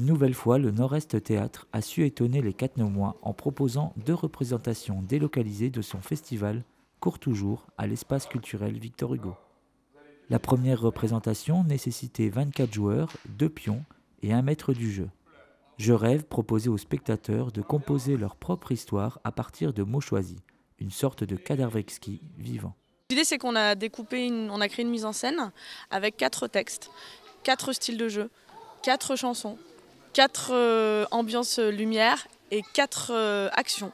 Une nouvelle fois, le Nord-Est Théâtre a su étonner les Catenomois en proposant 2 représentations délocalisées de son festival Court toujours à l'espace culturel Victor Hugo. La première représentation nécessitait 24 joueurs, 2 pions et un maître du jeu. Je rêve proposait aux spectateurs de composer leur propre histoire à partir de mots choisis, une sorte de Kadarevski vivant. L'idée, c'est qu'on a on a créé une mise en scène avec 4 textes, 4 styles de jeu, 4 chansons, 4 ambiances lumière et 4 actions.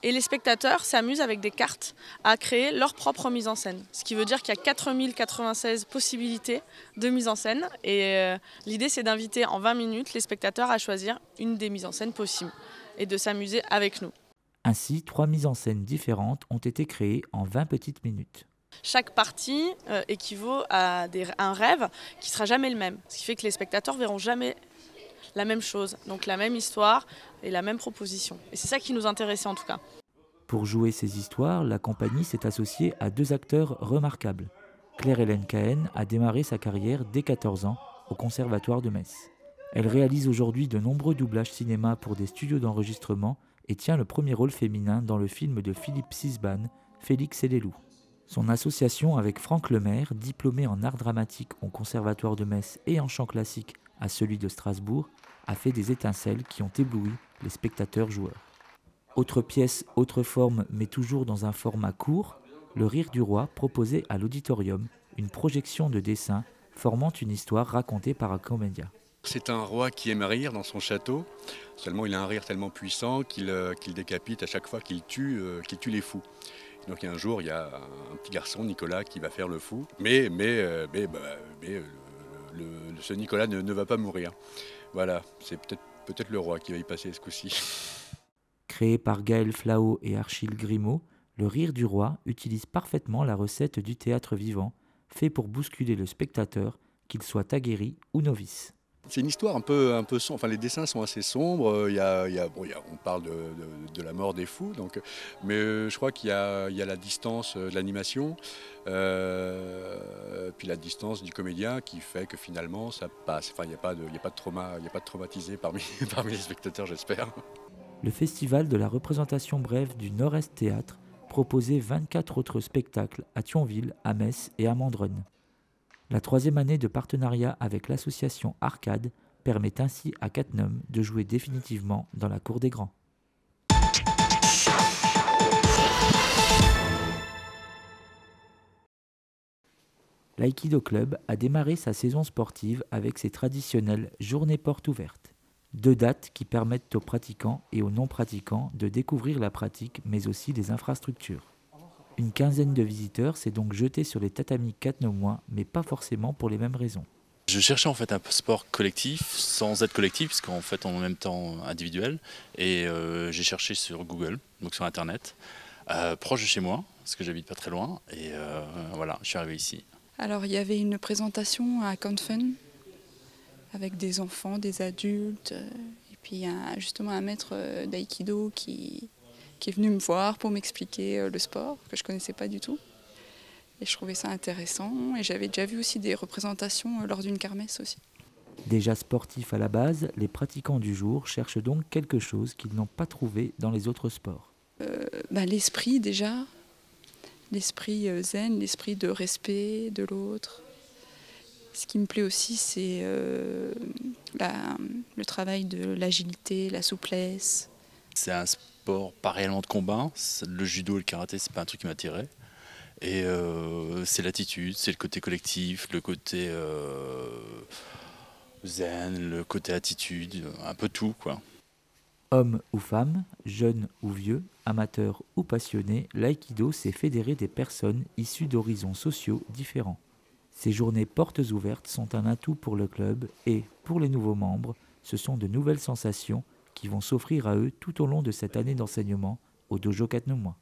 Et les spectateurs s'amusent avec des cartes à créer leur propre mise en scène. Ce qui veut dire qu'il y a 4096 possibilités de mise en scène. Et l'idée, c'est d'inviter en 20 minutes les spectateurs à choisir une des mises en scène possibles et de s'amuser avec nous. Ainsi, 3 mises en scène différentes ont été créées en 20 petites minutes. Chaque partie équivaut à un rêve qui ne sera jamais le même. Ce qui fait que les spectateurs verront jamais la même chose, donc la même histoire et la même proposition. Et c'est ça qui nous intéressait en tout cas. Pour jouer ces histoires, la compagnie s'est associée à 2 acteurs remarquables. Claire-Hélène Cahen a démarré sa carrière dès 14 ans au Conservatoire de Metz. Elle réalise aujourd'hui de nombreux doublages cinéma pour des studios d'enregistrement et tient le premier rôle féminin dans le film de Philippe Sisban, Félix et les loups. Son association avec Franck Lemaire, diplômé en art dramatique au Conservatoire de Metz et en chant classique à celui de Strasbourg, a fait des étincelles qui ont ébloui les spectateurs joueurs. Autre pièce, autre forme, mais toujours dans un format court, Le Rire du Roi proposait à l'auditorium une projection de dessin formant une histoire racontée par un comédien. C'est un roi qui aime rire dans son château, seulement il a un rire tellement puissant qu'il décapite à chaque fois qu'il tue les fous. Donc un jour, il y a un petit garçon, Nicolas, qui va faire le fou, mais ce Nicolas ne va pas mourir. Voilà, c'est peut-être le roi qui va y passer ce coup-ci. Créé par Gaël Flao et Achille Grimaud, Le Rire du Roi utilise parfaitement la recette du théâtre vivant, fait pour bousculer le spectateur, qu'il soit aguerri ou novice. C'est une histoire un peu sombre, enfin les dessins sont assez sombres, on parle de la mort des fous, donc, mais je crois qu'il y a la distance de l'animation, puis la distance du comédien qui fait que finalement ça passe, enfin il n'y a pas de traumatisé parmi les spectateurs, j'espère. Le festival de la représentation brève du Nord-Est Théâtre proposait 24 autres spectacles à Thionville, à Metz et à Mandronne. La 3e année de partenariat avec l'association Arcade permet ainsi à Cattenom de jouer définitivement dans la cour des grands. L'Aïkido Club a démarré sa saison sportive avec ses traditionnelles journées portes ouvertes. 2 dates qui permettent aux pratiquants et aux non-pratiquants de découvrir la pratique mais aussi les infrastructures. Une quinzaine de visiteurs s'est donc jeté sur les tatamis catenomois, mais pas forcément pour les mêmes raisons. Je cherchais en fait un sport collectif, sans être collectif, puisqu'en fait en même temps individuel. Et j'ai cherché sur Google, donc sur Internet, proche de chez moi, parce que j'habite pas très loin. Et voilà, je suis arrivé ici. Alors il y avait une présentation à Confen, avec des enfants, des adultes, et puis justement un maître d'aïkido qui est venu me voir pour m'expliquer le sport, que je ne connaissais pas du tout. Et je trouvais ça intéressant, et j'avais déjà vu aussi des représentations lors d'une kermesse aussi. Déjà sportifs à la base, les pratiquants du jour cherchent donc quelque chose qu'ils n'ont pas trouvé dans les autres sports. L'esprit déjà, l'esprit zen, l'esprit de respect de l'autre. Ce qui me plaît aussi, c'est le travail de l'agilité, la souplesse. C'est un sport pas réellement de combat. Le judo et le karaté, c'est pas un truc qui m'attirait. Et c'est l'attitude, c'est le côté collectif, le côté zen, le côté attitude, un peu tout quoi. Hommes ou femmes, jeunes ou vieux, amateurs ou passionnés, l'aïkido sait fédérer des personnes issues d'horizons sociaux différents. Ces journées portes ouvertes sont un atout pour le club et, pour les nouveaux membres, ce sont de nouvelles sensations qui vont s'offrir à eux tout au long de cette année d'enseignement au Dojo Catenomois.